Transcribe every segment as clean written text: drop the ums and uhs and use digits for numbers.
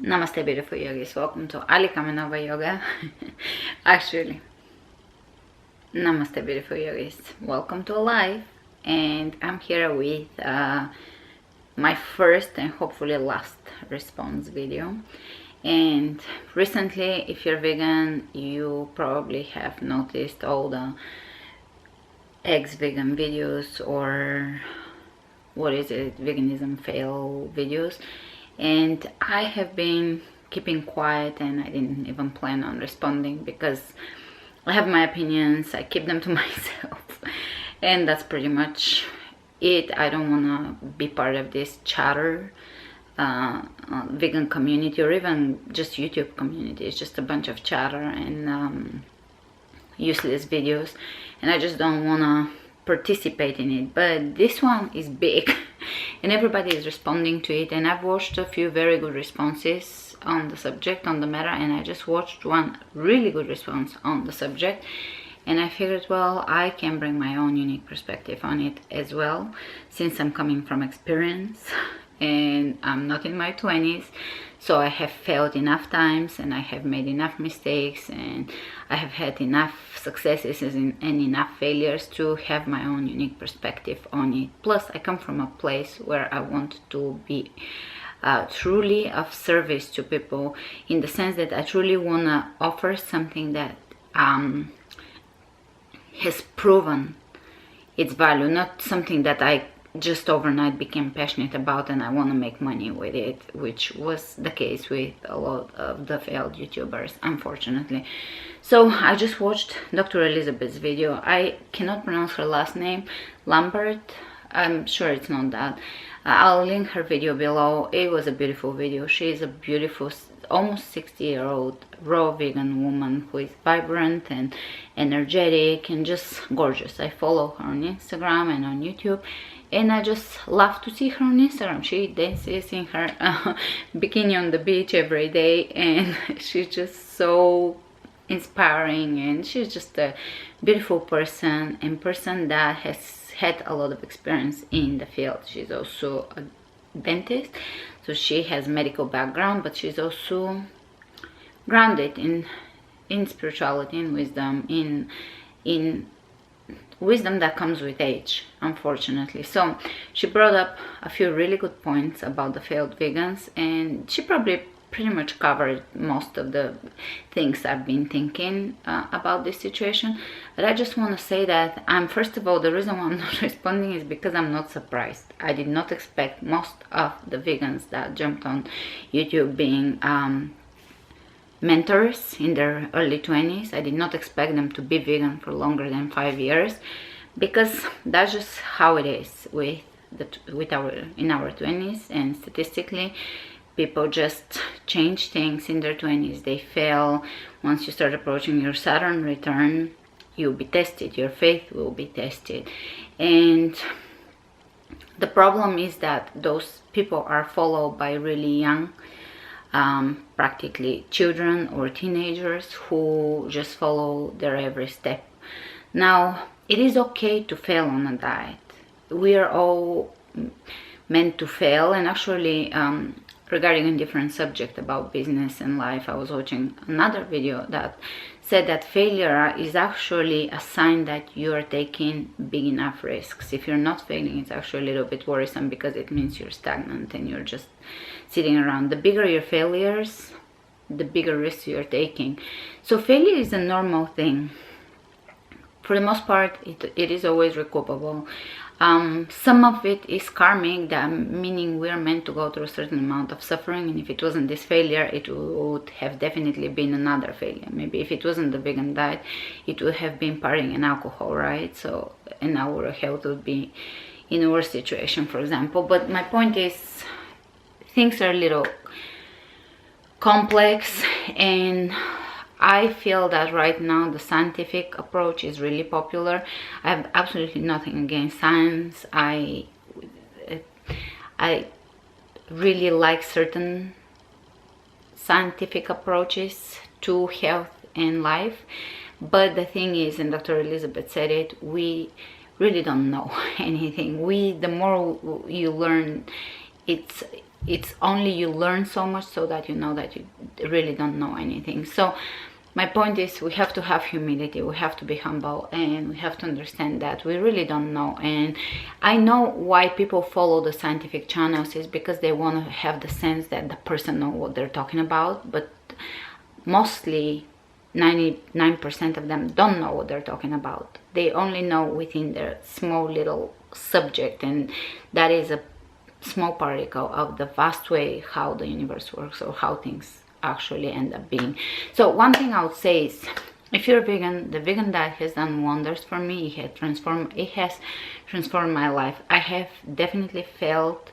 Namaste beautiful yogis, welcome to Ali Kamenova Yoga. Actually, Namaste beautiful yogis, welcome to live. And I'm here with my first and hopefully last response video. And recently, if you're vegan, you probably have noticed all the ex-vegan videos, or what is it, veganism fail videos. And I have been keeping quiet, and I didn't even plan on responding because I have my opinions, I keep them to myself, and that's pretty much it. I don't want to be part of this chatter vegan community, or even just YouTube community. It's just a bunch of chatter and useless videos, and I just don't want to participate in it. But this one is big and everybody is responding to it, and I've watched a few very good responses on the subject, on the matter, and I just watched one really good response on the subject, and I figured, well, I can bring my own unique perspective on it as well, since I'm coming from experience and I'm not in my 20s. So I have failed enough times, and I have made enough mistakes, and I have had enough successes and enough failures to have my own unique perspective on it. Plus, I come from a place where I want to be truly of service to people, in the sense that I truly want to offer something that has proven its value, not something that I just overnight became passionate about and I want to make money with it, which was the case with a lot of the failed YouTubers, unfortunately. So I just watched Dr. Elizabeth's video. I cannot pronounce her last name, Lambert, I'm sure it's not that. I'll link her video below. It was a beautiful video. She is a beautiful, almost 60-year-old raw vegan woman who is vibrant and energetic and just gorgeous. I follow her on Instagram and on YouTube, and I just love to see her on Instagram. She dances in her bikini on the beach every day, and she's just so inspiring, and she's just a beautiful person, and person that has had a lot of experience in the field. She's also a dentist, so she has medical background, but she's also grounded in spirituality and wisdom, in wisdom that comes with age, unfortunately. So she brought up a few really good points about the failed vegans, and she probably pretty much covered most of the things I've been thinking about this situation. But I just want to say that first of all, the reason why I'm not responding is because I'm not surprised. I did not expect most of the vegans that jumped on YouTube being mentors in their early 20s. I did not expect them to be vegan for longer than 5 years, because that's just how it is in our 20s, and statistically people just change things in their 20s. They fail. Once you start approaching your Saturn return, you'll be tested, your faith will be tested. And the problem is that those people are followed by really young, practically children or teenagers, who just follow their every step. Now, it is okay to fail on a diet. We are all meant to fail. And actually, regarding a different subject about business and life, I was watching another video that said that failure is actually a sign that you are taking big enough risks. If you're not failing, it's actually a little bit worrisome, because it means you're stagnant and you're just sitting around. The bigger your failures, the bigger risks you're taking. So failure is a normal thing. For the most part, it is always recoupable. Some of it is karmic, meaning we're meant to go through a certain amount of suffering, and if it wasn't this failure, it would have definitely been another failure. Maybe if it wasn't the vegan diet, it would have been partying and alcohol, right? So, and our health would be in a worse situation, for example. But my point is, things are a little complex, and I feel that right now the scientific approach is really popular. I have absolutely nothing against science. I really like certain scientific approaches to health and life. But the thing is, and Dr. Elizabeth said it, we really don't know anything. The more you learn, it's only you learn so much so that you know that you really don't know anything. So my point is, we have to have humility, we have to be humble, and we have to understand that we really don't know. And I know why people follow the scientific channels is because they want to have the sense that the person knows what they're talking about, but mostly 99% of them don't know what they're talking about. They only know within their small little subject, and that is a small particle of the vast way how the universe works, or how things actually end up being. So one thing I would say is, if you're vegan, the vegan diet has done wonders for me. It has transformed my life. I have definitely felt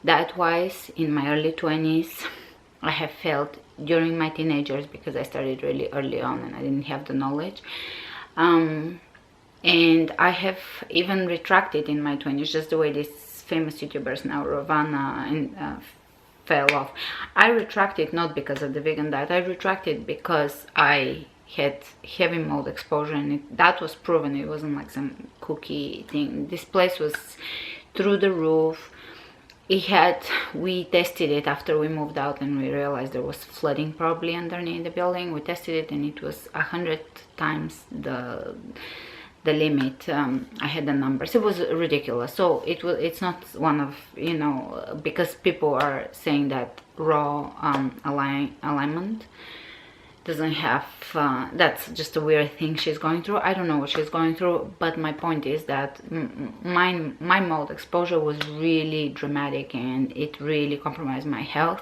that wise in my early 20s. I have felt during my teenagers, because I started really early on and I didn't have the knowledge. And I have even retracted in my 20s, just the way these famous YouTubers now, Ravana, and fell off. I retracted not because of the vegan diet. I retracted because I had heavy mold exposure, and that was proven. It wasn't like some cookie thing. This place was through the roof. We tested it after we moved out, and we realized there was flooding probably underneath the building. We tested it, and it was 100 times the limit. I had the numbers. It was ridiculous. So it's not one of, you know, because people are saying that raw alignment doesn't have, that's just a weird thing she's going through. I don't know what she's going through, but my point is that my mold exposure was really dramatic, and it really compromised my health.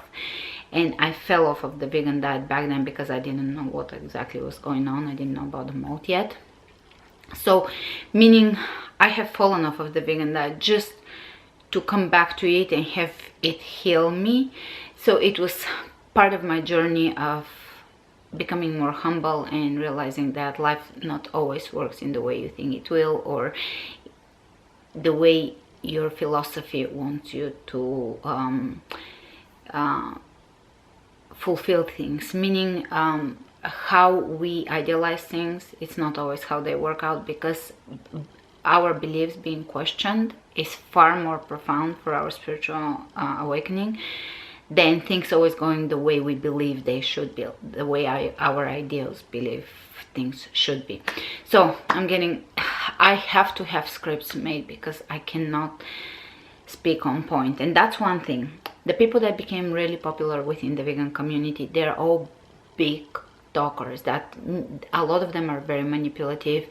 And I fell off of the vegan diet back then because I didn't know what exactly was going on. I didn't know about the mold yet. So meaning I have fallen off of the vegan diet just to come back to it and have it heal me. So it was part of my journey of becoming more humble and realizing that life not always works in the way you think it will, or the way your philosophy wants you to fulfill things. Meaning how we idealize things, it's not always how they work out, because our beliefs being questioned is far more profound for our spiritual awakening than things always going the way we believe they should be, the way our ideals believe things should be. So I have to have scripts made because I cannot speak on point. And that's one thing. The people that became really popular within the vegan community, they're all big talkers. That a lot of them are very manipulative.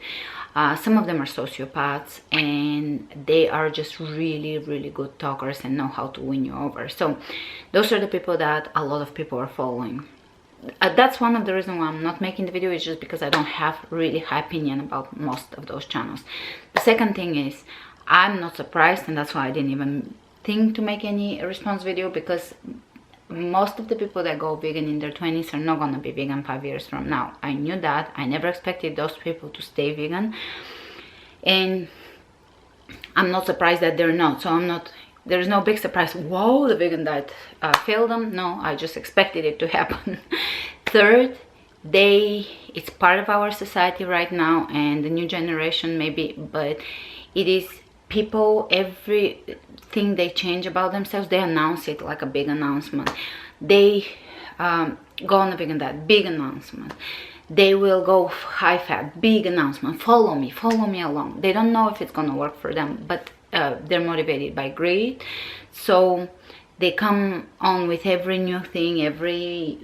Some of them are sociopaths, and they are just really, really good talkers and know how to win you over. So those are the people that a lot of people are following. That's one of the reasons why I'm not making the video, is just because I don't have really high opinion about most of those channels. The second thing is, I'm not surprised, and that's why I didn't even think to make any response video, because most of the people that go vegan in their 20s are not gonna be vegan 5 years from now. I knew that. I never expected those people to stay vegan, and I'm not surprised that they're not. So there's no big surprise. Whoa, the vegan diet failed them. No, I just expected it to happen. Third, it's part of our society right now, and the new generation maybe, but it is people, everything they change about themselves, they announce it like a big announcement. They go on a vegan diet, big announcement. They will go high fat, big announcement. Follow me along. They don't know if it's gonna work for them, but they're motivated by greed. So they come on with every new thing, every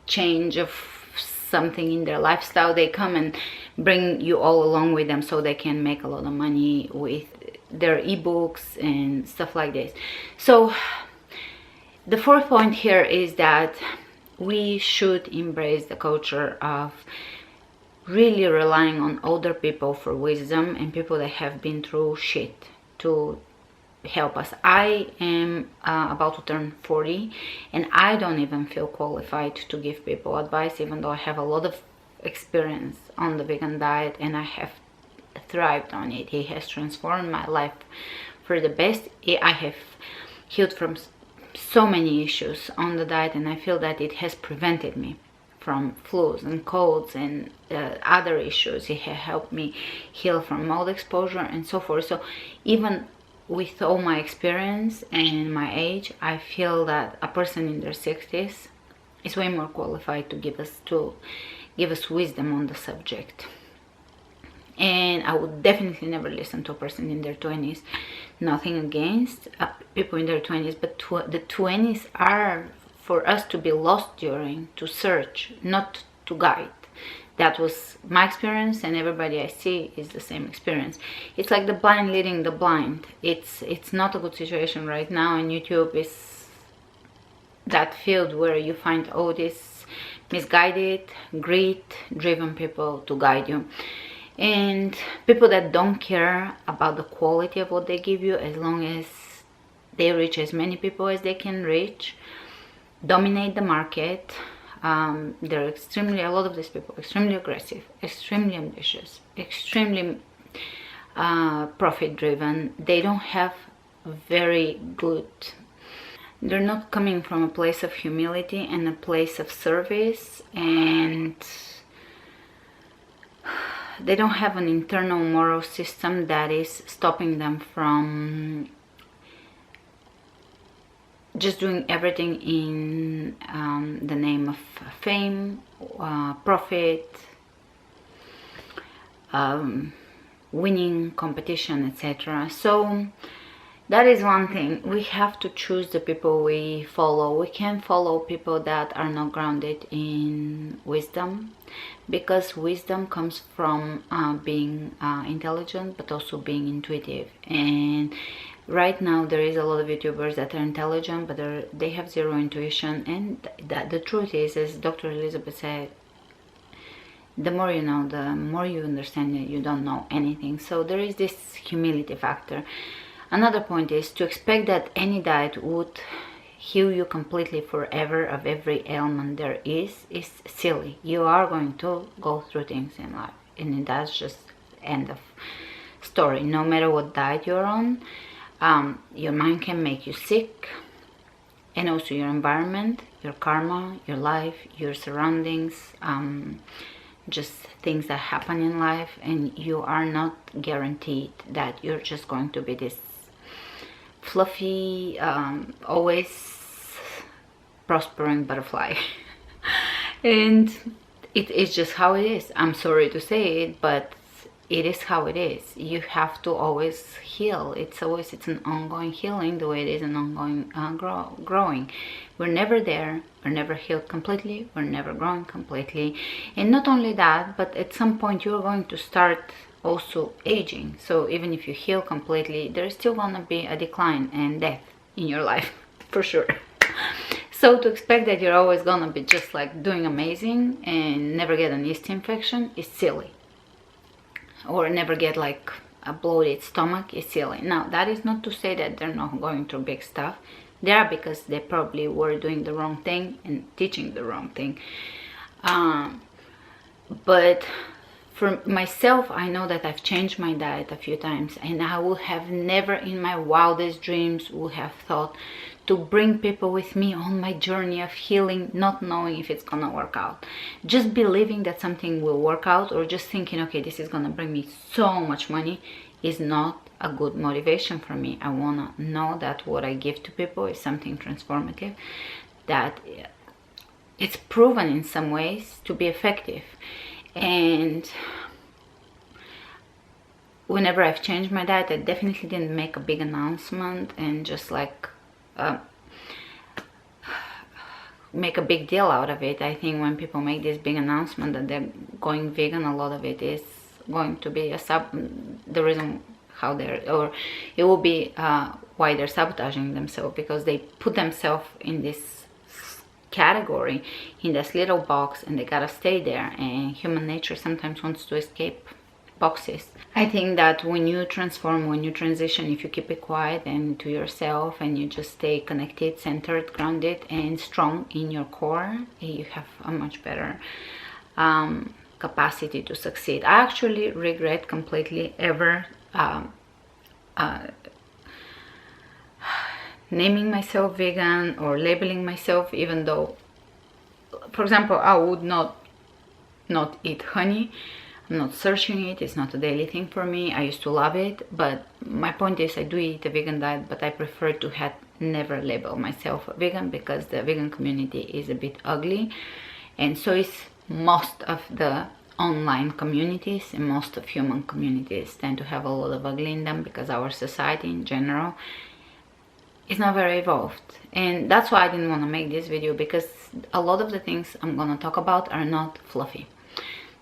change of something in their lifestyle. They come and bring you all along with them so they can make a lot of money with their ebooks and stuff like this. So the fourth point here is that we should embrace the culture of really relying on older people for wisdom and people that have been through shit to help us. I am about to turn 40, and I don't even feel qualified to give people advice, even though I have a lot of experience on the vegan diet and I have thrived on it. It has transformed my life for the best. I have healed from so many issues on the diet, and I feel that it has prevented me from flus and colds and other issues. It has helped me heal from mold exposure and so forth. So even with all my experience and my age, I feel that a person in their 60s is way more qualified to give us wisdom on the subject. And I would definitely never listen to a person in their 20s. Nothing against people in their 20s, but the 20s are for us to be lost during, to search, not to guide. That was my experience, and everybody I see is the same experience. It's like the blind leading the blind. It's not a good situation right now, and YouTube is that field where you find all these misguided, greed-driven people to guide you. And people that don't care about the quality of what they give you, as long as they reach as many people as they can reach, dominate the market. They're a lot of these people, extremely aggressive, extremely ambitious, extremely profit driven. They don't have very good, they're not coming from a place of humility and a place of service, and they don't have an internal moral system that is stopping them from just doing everything in the name of fame, profit, winning competition, etc. So that is one thing. We have to choose the people we follow. We can't follow people that are not grounded in wisdom, because wisdom comes from being intelligent, but also being intuitive. And right now there is a lot of YouTubers that are intelligent, but they have zero intuition. And the truth is, as Dr. Elizabeth said, the more you know, the more you understand that you don't know anything. So there is this humility factor. Another point is to expect that any diet would heal you completely forever of every ailment there is silly. You are going to go through things in life, and that's just end of story. No matter what diet you're on, your mind can make you sick, and also your environment, your karma, your life, your surroundings, just things that happen in life, and you are not guaranteed that you're just going to be this fluffy, always prospering butterfly. And it is just how it is. I'm sorry to say it, but it is how it is. You have to always heal. It's an ongoing healing, the way it is an ongoing growing. We're never there. We're never healed completely. We're never growing completely. And not only that, but at some point you're going to start also aging. So even if you heal completely, there's still gonna be a decline and death in your life for sure. So to expect that you're always gonna be just like doing amazing and never get an yeast infection is silly, or never get like a bloated stomach is silly. Now that is not to say that they're not going through big stuff. They are, because they probably were doing the wrong thing and teaching the wrong thing. But for myself, I know that I've changed my diet a few times, and I would have never in my wildest dreams would have thought to bring people with me on my journey of healing, not knowing if it's gonna work out. Just believing that something will work out, or just thinking, okay, this is gonna bring me so much money, is not a good motivation for me. I wanna know that what I give to people is something transformative, that it's proven in some ways to be effective. And whenever I've changed my diet, I definitely didn't make a big announcement and just like make a big deal out of it. I think when people make this big announcement that they're going vegan, a lot of it is going to be the reason how or it will be why they're sabotaging themselves, because they put themselves in this category, in this little box, and they gotta stay there, and human nature sometimes wants to escape boxes. I think that when you transform, when you transition, if you keep it quiet and to yourself, and you just stay connected, centered, grounded, and strong in your core, you have a much better capacity to succeed. I actually regret completely ever naming myself vegan or labeling myself, even though, for example, I would not eat honey. I'm not searching it. It's not a daily thing for me. I used to love it, but my point is I do eat a vegan diet, but I prefer to have never label myself a vegan, because the vegan community is a bit ugly, and so is most of the online communities, and most of human communities tend to have a lot of ugly in them, because our society in general is not very evolved. And that's why I didn't want to make this video, because a lot of the things I'm going to talk about are not fluffy.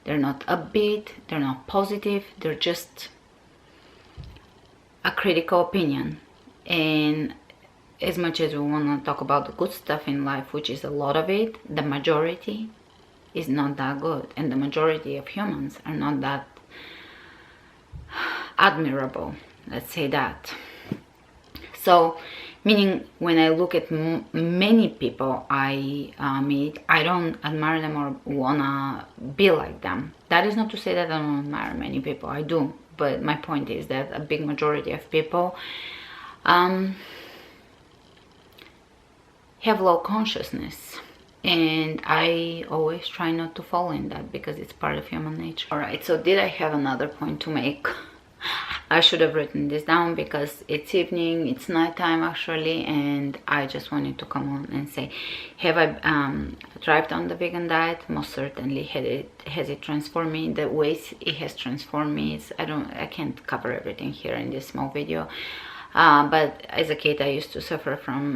They're not upbeat, they're not positive, they're just a critical opinion. And as much as we want to talk about the good stuff in life, which is a lot of it, the majority is not that good, and the majority of humans are not that admirable, let's say that. So, meaning when I look at many people I meet, I don't admire them or wanna be like them. That is not to say that I don't admire many people, I do, but my point is that a big majority of people have low consciousness, and I always try not to fall in that, because it's part of human nature. All right, so did I have another point to make? I should have written this down, because it's evening, it's nighttime actually, and I just wanted to come on and say, have I thrived on the vegan diet? Most certainly. Has it transformed me? The ways it has transformed me is, I can't cover everything here in this small video. But as a kid, I used to suffer from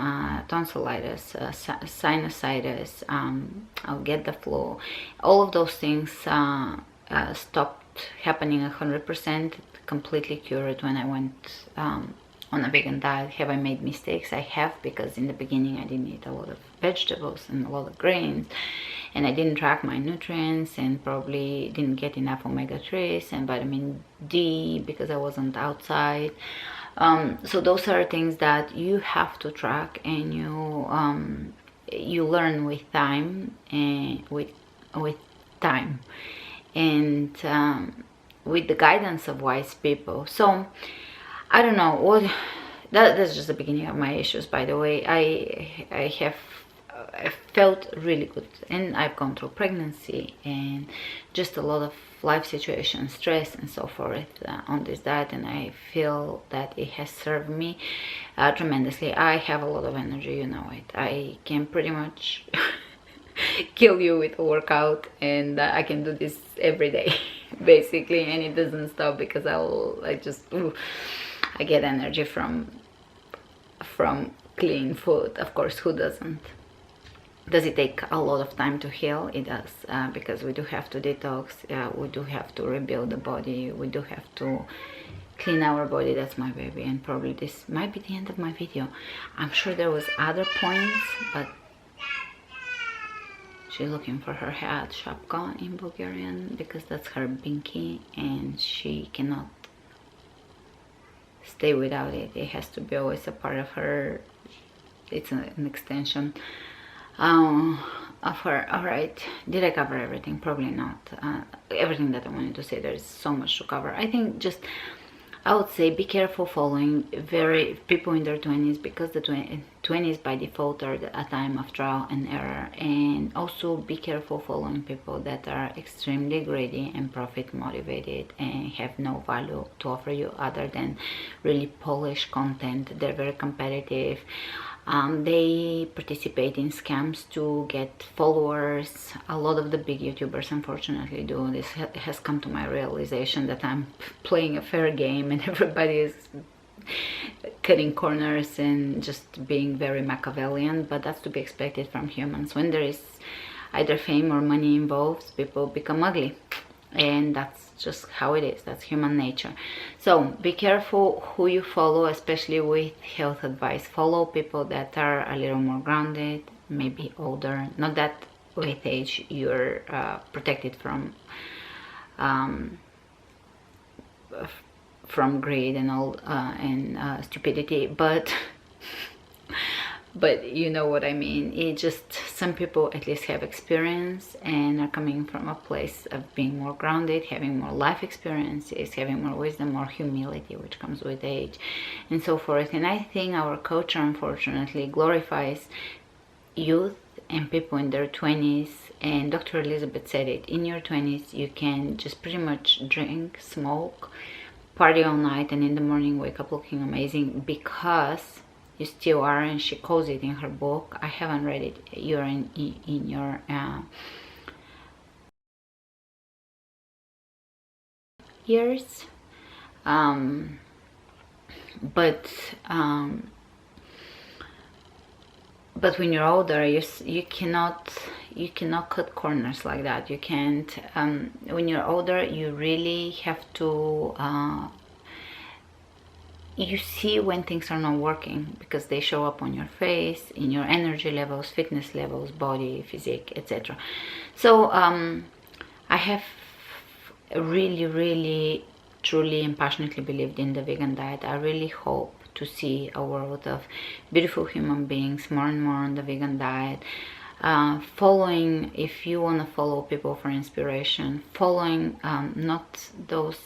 tonsillitis, sinusitis, I'll get the flu. All of those things stopped happening 100%, completely cured when I went on a vegan diet. Have I made mistakes? I have, because in the beginning I didn't eat a lot of vegetables and a lot of grains, and I didn't track my nutrients, and probably didn't get enough omega-3s and vitamin D because I wasn't outside. So those are things that you have to track, and you learn with time, and with time, and with the guidance of wise people. So I don't know what that's just the beginning of my issues, by the way. I felt really good, and I've gone through pregnancy and just a lot of life situations, stress and so forth on this diet, and I feel that it has served me tremendously. I have a lot of energy, you know it. I can pretty much kill you with a workout, and I can do this every day basically, and it doesn't stop, because I get energy from clean food. Of course, who doesn't? Does it take a lot of time to heal? It does, because we do have to detox, we do have to rebuild the body, we do have to clean our body. That's my baby, and probably this might be the end of my video. I'm sure there was other points, but she's looking for her hat, shapka in Bulgarian, because that's her binky, and she cannot stay without it. It has to be always a part of her. It's an extension of her. All right, did I cover everything? Probably not everything that I wanted to say. There's so much to cover. I think just I would say be careful following people in their 20s, because the 20s by default are a time of trial and error. And also be careful following people that are extremely greedy and profit motivated and have no value to offer you other than really polished content. They're very competitive. They participate in scams to get followers. A lot of the big YouTubers unfortunately do. This has come to my realization that I'm playing a fair game, and everybody is cutting corners and just being very Machiavellian, but that's to be expected from humans. When there is either fame or money involved, people become ugly, and that's just how it is. That's human nature. So be careful who you follow, especially with health advice. Follow people that are a little more grounded, maybe older. Not that with age you're protected from greed and all stupidity, but you know what I mean. It just, some people at least have experience and are coming from a place of being more grounded, having more life experiences, having more wisdom, more humility, which comes with age and so forth. And I think our culture unfortunately glorifies youth and people in their 20s. And Dr. Elizabeth said it, in your 20s you can just pretty much drink, smoke, party all night, and in the morning wake up looking amazing, because you still are, and she calls it in her book, I haven't read it, you're in your years, but when you're older, you cannot cut corners like that. You can't. When you're older, you really have to. You see when things are not working, because they show up on your face, in your energy levels, fitness levels, body, physique, etc. So I have really truly and passionately believed in the vegan diet. I really hope to see a world of beautiful human beings more and more on the vegan diet, following, if you want to follow people for inspiration, following not those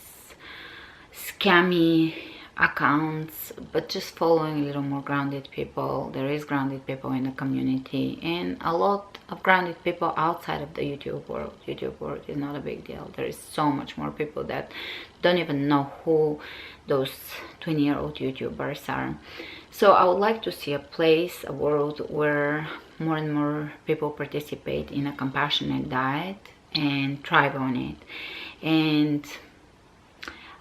scammy accounts, but just following a little more grounded people. There is grounded people in the community, and a lot of grounded people outside of the YouTube world. YouTube world is not a big deal. There is so much more people that don't even know who those 20-year-old YouTubers are. So I would like to see a place, a world where more and more people participate in a compassionate diet and thrive on it. And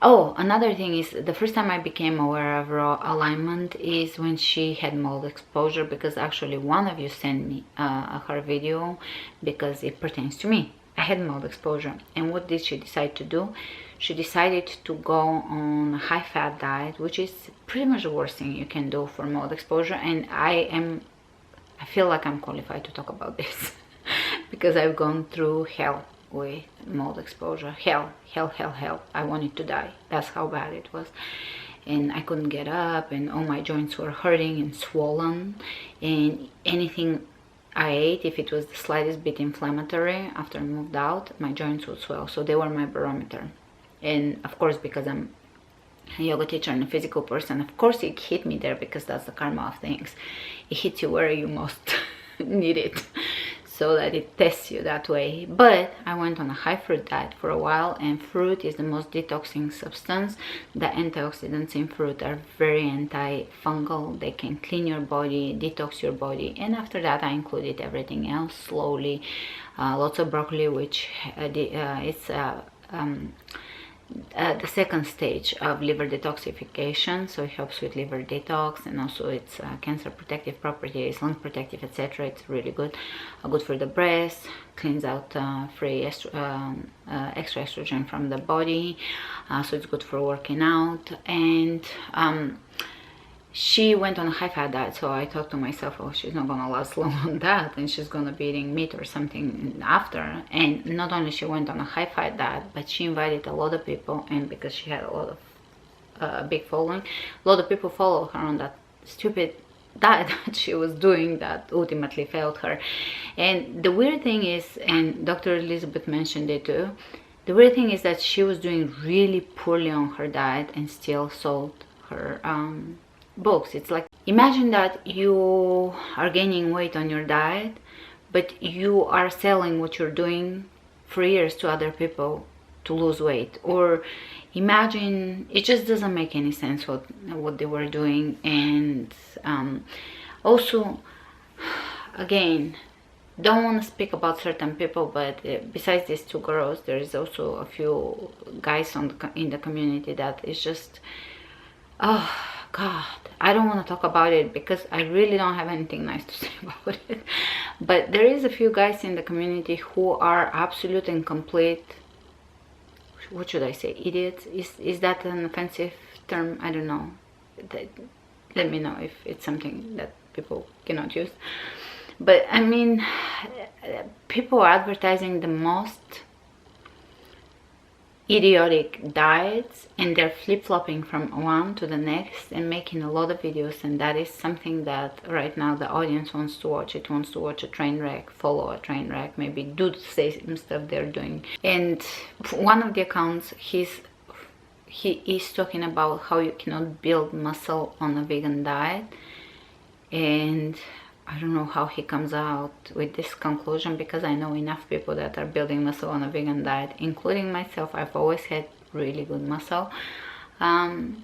oh, another thing is, the first time I became aware of raw alignment is when she had mold exposure, because actually one of you sent me her video, because it pertains to me. I had mold exposure, and what did she decide to do? She decided to go on a high-fat diet, which is pretty much the worst thing you can do for mold exposure. And I feel like I'm qualified to talk about this because I've gone through hell with mold exposure. Hell. I wanted to die. That's how bad it was. And I couldn't get up, and all my joints were hurting and swollen, and anything I ate, if it was the slightest bit inflammatory, after I moved out, my joints would swell. So they were my barometer. And of course, because I'm a yoga teacher and a physical person, of course it hit me there, because that's the karma of things. It hits you where you most need it, so that it tests you that way. But I went on a high fruit diet for a while, and fruit is the most detoxing substance. The antioxidants in fruit are very antifungal. They can clean your body, detox your body. And after that I included everything else slowly. Lots of broccoli, which it's the second stage of liver detoxification, so it helps with liver detox, and also it's cancer protective properties, lung protective, etc. It's really good. Good for the breast, cleans out free extra estrogen from the body, so it's good for working out. And she went on a high-fat diet, so I thought to myself, oh, she's not gonna last long on that, and she's gonna be eating meat or something after. And not only she went on a high-fat diet, but she invited a lot of people, and because she had a lot of big following, a lot of people followed her on that stupid diet that she was doing that ultimately failed her. And the weird thing is, and Dr. Elizabeth mentioned it too, the weird thing is that she was doing really poorly on her diet and still sold her books. It's like, imagine that you are gaining weight on your diet, but you are selling what you're doing for years to other people to lose weight. Or imagine, it just doesn't make any sense what they were doing. And also, again, don't want to speak about certain people, but besides these two girls, there is also a few guys in the community that is just, oh God, I don't want to talk about it because I really don't have anything nice to say about it. But there is a few guys in the community who are absolute and complete, what should I say, idiots? Is that an offensive term? I don't know. Let me know if it's something that people cannot use. But I mean, people are advertising the most idiotic diets, and they're flip-flopping from one to the next and making a lot of videos, and that is something that right now the audience wants to watch. It wants to watch a train wreck, follow a train wreck, maybe do the same stuff they're doing. And one of the accounts, he is talking about how you cannot build muscle on a vegan diet, and I don't know how he comes out with this conclusion, because I know enough people that are building muscle on a vegan diet, including myself. I've always had really good muscle and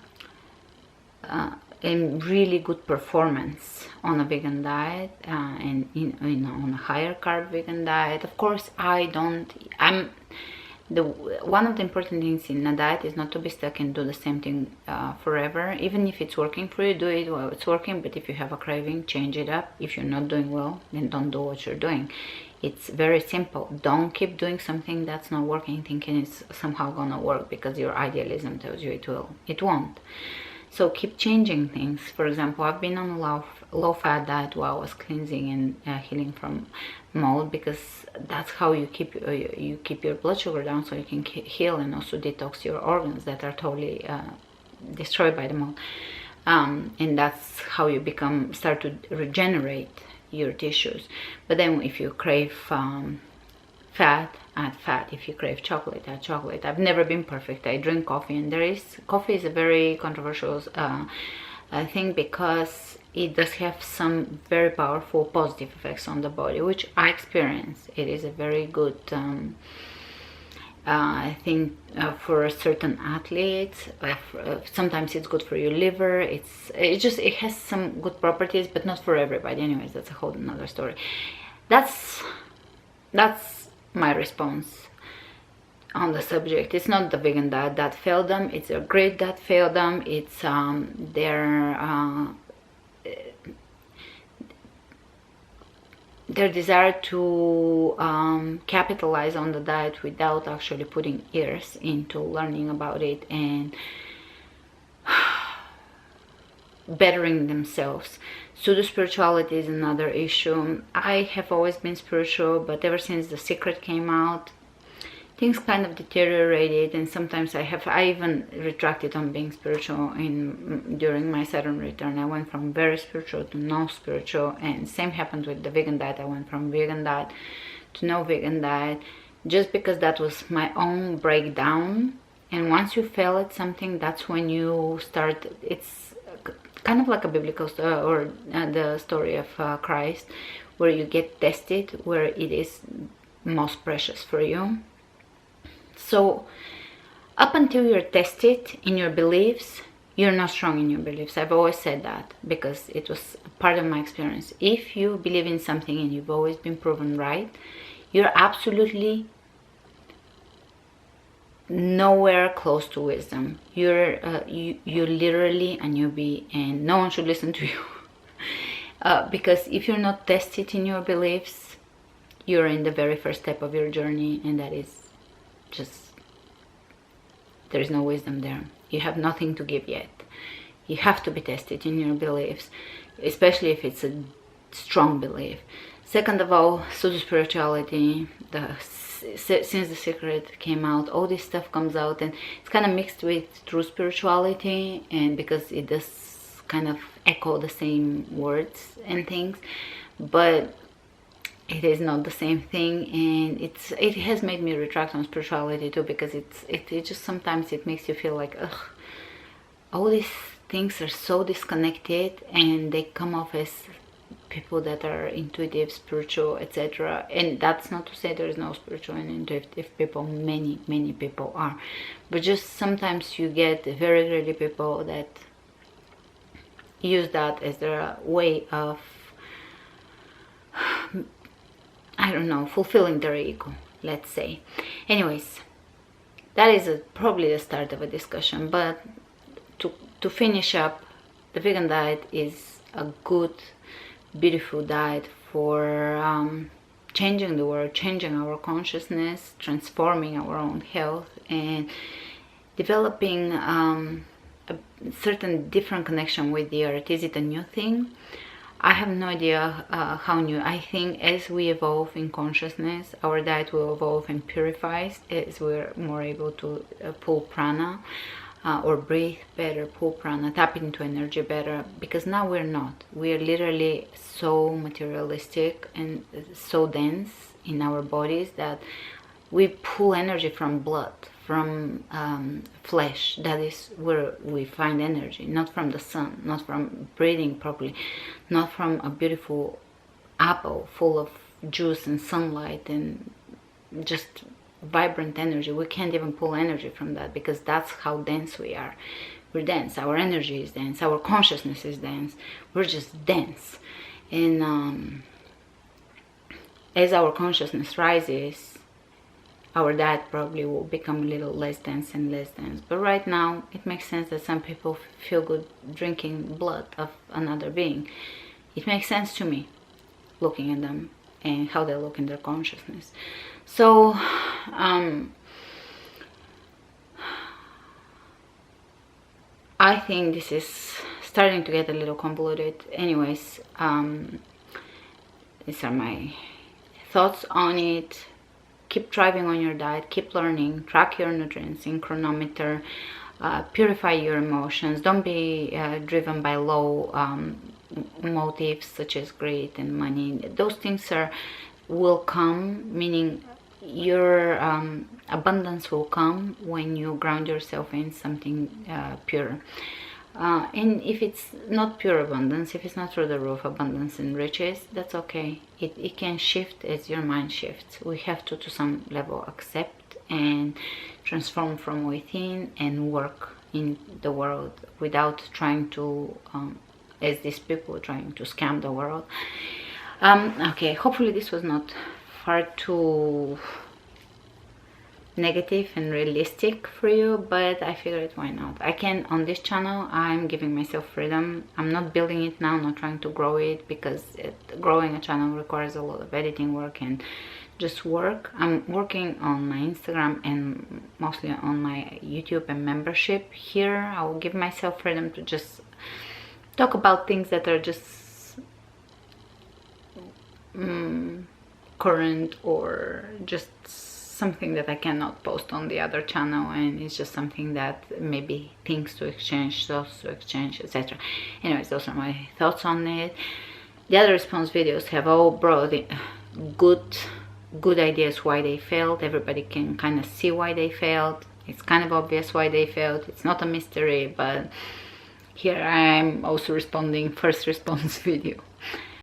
really good performance on a vegan diet, and on a higher carb vegan diet. Of course, one of the important things in a diet is not to be stuck and do the same thing forever. Even if it's working for you, do it while it's working. But if you have a craving, change it up. If you're not doing well, then don't do what you're doing. It's very simple. Don't keep doing something that's not working thinking it's somehow gonna work because your idealism tells you it will. It won't. So keep changing things. For example, I've been on a low-fat diet while I was cleansing and healing from mold, because that's how you keep your blood sugar down, so you can heal and also detox your organs that are totally destroyed by the mold. And that's how you start to regenerate your tissues. But then if you crave fat, add fat. If you crave chocolate, add chocolate. I've never been perfect. I drink coffee, and coffee is a very controversial thing, because it does have some very powerful positive effects on the body, which I experience. It is a very good I think for certain athletes. Sometimes it's good for your liver. It has some good properties, but not for everybody. Anyways, that's a whole another story. That's my response on the subject. It's not the vegan diet that failed them. It's a great that failed them. It's their desire to capitalize on the diet without actually putting years into learning about it and bettering themselves. Pseudo spirituality is another issue. I have always been spiritual, but ever since The Secret came out, things kind of deteriorated, and sometimes I even retracted on being spiritual during my Saturn return. I went from very spiritual to no spiritual, and same happened with the vegan diet. I went from vegan diet to no vegan diet, just because that was my own breakdown. And once you fail at something, that's when you start. It's kind of like a biblical story, or the story of Christ, where you get tested where it is most precious for you. So up until you're tested in your beliefs, you're not strong in your beliefs. I've always said that, because it was part of my experience. If you believe in something and you've always been proven right, you're absolutely nowhere close to wisdom. You're literally a newbie, and no one should listen to you. Because if you're not tested in your beliefs, you're in the very first step of your journey, and that is just, there's no wisdom there. You have nothing to give yet. You have to be tested in your beliefs, especially if it's a strong belief. Second of all, pseudo spirituality. Since The Secret came out, all this stuff comes out, and it's kind of mixed with true spirituality, and because it does kind of echo the same words and things, but it is not the same thing. And it has made me retract on spirituality too, because it just sometimes it makes you feel like, ugh, all these things are so disconnected, and they come off as people that are intuitive, spiritual, etc. And that's not to say there is no spiritual and intuitive people. Many people are, but just sometimes you get very greedy people that use that as their way of, I don't know, fulfilling their ego, let's say. Anyways, that is probably the start of a discussion. But to finish up, the vegan diet is a good, beautiful diet for changing the world, changing our consciousness, transforming our own health, and developing a certain different connection with the earth. Is it a new thing? I have no idea how new. I think as we evolve in consciousness, our diet will evolve and purify as we're more able to pull prana, or breathe better, pull prana, tap into energy better, because now we're not. We're literally so materialistic and so dense in our bodies that we pull energy from blood, from flesh. That is where we find energy, not from the sun, not from breathing properly, not from a beautiful apple full of juice and sunlight and just vibrant energy. We can't even pull energy from that, because that's how dense we are. We're dense. Our energy is dense. Our consciousness is dense. We're just dense. And as our consciousness rises, our diet probably will become a little less dense and less dense. But right now, it makes sense that some people feel good drinking blood of another being. It makes sense to me, looking at them and how they look in their consciousness. So I think this is starting to get a little convoluted. Anyways, these are my thoughts on it. Keep thriving on your diet, keep learning, track your nutrients in chronometer, purify your emotions. Don't be driven by low motives such as greed and money. Those things will come, meaning your abundance will come when you ground yourself in something pure. And if it's not pure abundance, if it's not through the roof abundance and riches, that's okay. It can shift as your mind shifts. We have to some level, accept and transform from within and work in the world without trying to, as these people trying to scam the world. Okay, hopefully this was not far too negative and realistic for you, but I figured why not. I can, on this channel, I'm giving myself freedom. I'm not building it now, I'm not trying to grow it, because growing a channel requires a lot of editing work and just work. I'm working on my Instagram and mostly on my YouTube and membership. Here I will give myself freedom to just talk about things that are just current, or just something that I cannot post on the other channel, and it's just something that maybe things to exchange, thoughts to exchange, etc. Anyways, those are my thoughts on it. The other response videos have all brought good ideas why they failed. Everybody can kind of see why they failed. It's kind of obvious why they failed. It's not a mystery, but here I am also responding first response video.